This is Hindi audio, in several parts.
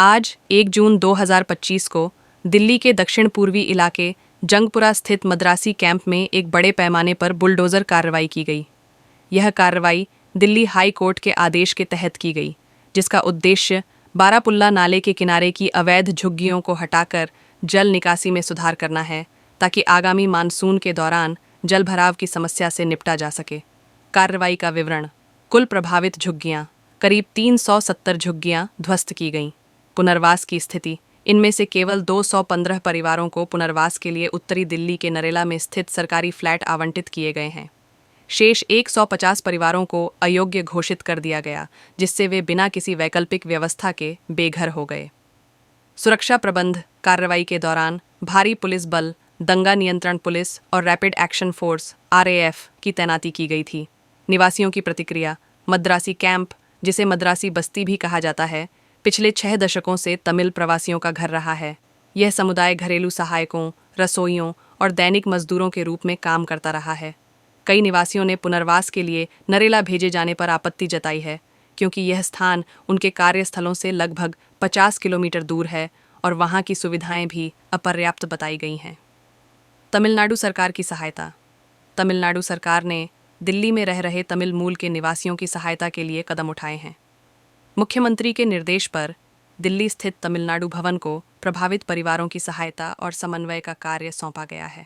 आज 1 जून 2025 को दिल्ली के दक्षिण पूर्वी इलाके जंगपुरा स्थित मद्रासी कैंप में एक बड़े पैमाने पर बुलडोज़र कार्रवाई की गई। यह कार्रवाई दिल्ली हाई कोर्ट के आदेश के तहत की गई, जिसका उद्देश्य बारापुल्ला नाले के किनारे की अवैध झुग्गियों को हटाकर जल निकासी में सुधार करना है, ताकि आगामी मानसून के दौरान जल भराव की समस्या से निपटा जा सके। कार्रवाई का विवरण। कुल प्रभावित झुग्गियाँ करीब 370 झुग्गियाँ ध्वस्त की गईं। पुनर्वास की स्थिति। इनमें से केवल 215 परिवारों को पुनर्वास के लिए उत्तरी दिल्ली के नरेला में स्थित सरकारी फ्लैट आवंटित किए गए हैं। शेष 150 परिवारों को अयोग्य घोषित कर दिया गया, जिससे वे बिना किसी वैकल्पिक व्यवस्था के बेघर हो गए। सुरक्षा प्रबंध। कार्रवाई के दौरान भारी पुलिस बल, दंगा नियंत्रण पुलिस और रैपिड एक्शन फोर्स (RAF) की तैनाती की गई थी। निवासियों की प्रतिक्रिया। मद्रासी कैंप, जिसे मद्रासी बस्ती भी कहा जाता है, पिछले 6 दशकों से तमिल प्रवासियों का घर रहा है। यह समुदाय घरेलू सहायकों, रसोइयों और दैनिक मजदूरों के रूप में काम करता रहा है। कई निवासियों ने पुनर्वास के लिए नरेला भेजे जाने पर आपत्ति जताई है, क्योंकि यह स्थान उनके कार्यस्थलों से लगभग 50 किलोमीटर दूर है और वहाँ की सुविधाएं भी अपर्याप्त बताई गई हैं। तमिलनाडु सरकार की सहायता। तमिलनाडु सरकार ने दिल्ली में रह रहे तमिल मूल के निवासियों की सहायता के लिए कदम उठाए हैं। मुख्यमंत्री के निर्देश पर दिल्ली स्थित तमिलनाडु भवन को प्रभावित परिवारों की सहायता और समन्वय का कार्य सौंपा गया है।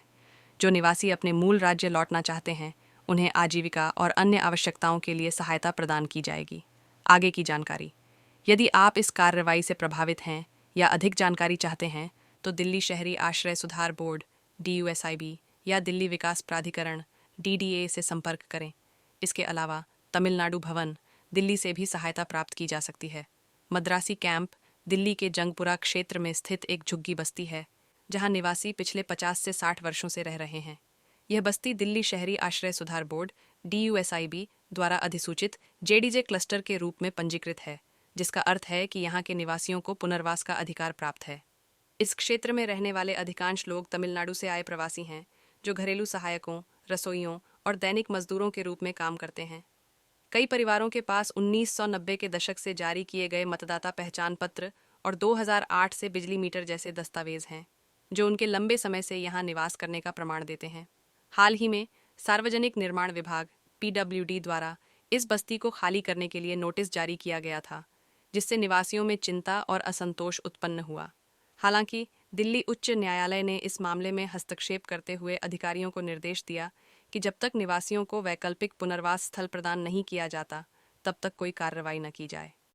जो निवासी अपने मूल राज्य लौटना चाहते हैं, उन्हें आजीविका और अन्य आवश्यकताओं के लिए सहायता प्रदान की जाएगी। आगे की जानकारी। यदि आप इस कार्रवाई से प्रभावित हैं या अधिक जानकारी चाहते हैं, तो दिल्ली शहरी आश्रय सुधार बोर्ड (DUSIB) या दिल्ली विकास प्राधिकरण (DDA) से संपर्क करें। इसके अलावा तमिलनाडु भवन दिल्ली से भी सहायता प्राप्त की जा सकती है। मद्रासी कैंप दिल्ली के जंगपुरा क्षेत्र में स्थित एक झुग्गी बस्ती है, जहां निवासी पिछले 50 से 60 वर्षों से रह रहे हैं। यह बस्ती दिल्ली शहरी आश्रय सुधार बोर्ड (DUSIB) द्वारा अधिसूचित JDJ क्लस्टर के रूप में पंजीकृत है, जिसका अर्थ है कि यहाँ के निवासियों को पुनर्वास का अधिकार प्राप्त है। इस क्षेत्र में रहने वाले अधिकांश लोग तमिलनाडु से आए प्रवासी हैं, जो घरेलू सहायकों, रसोइयों और दैनिक मजदूरों के रूप में काम करते हैं। कई परिवारों के पास 1990 के दशक से जारी किए गए मतदाता पहचान पत्र और 2008 से बिजली मीटर जैसे दस्तावेज हैं, जो उनके लंबे समय से यहाँ निवास करने का प्रमाण देते हैं। हाल ही में सार्वजनिक निर्माण विभाग (PWD) द्वारा इस बस्ती को खाली करने के लिए नोटिस जारी किया गया था, जिससे निवासियों में चिंता और असंतोष उत्पन्न हुआ। हालांकि दिल्ली उच्च न्यायालय ने इस मामले में हस्तक्षेप करते हुए अधिकारियों को निर्देश दिया कि जब तक निवासियों को वैकल्पिक पुनर्वास स्थल प्रदान नहीं किया जाता, तब तक कोई कार्रवाई न की जाए।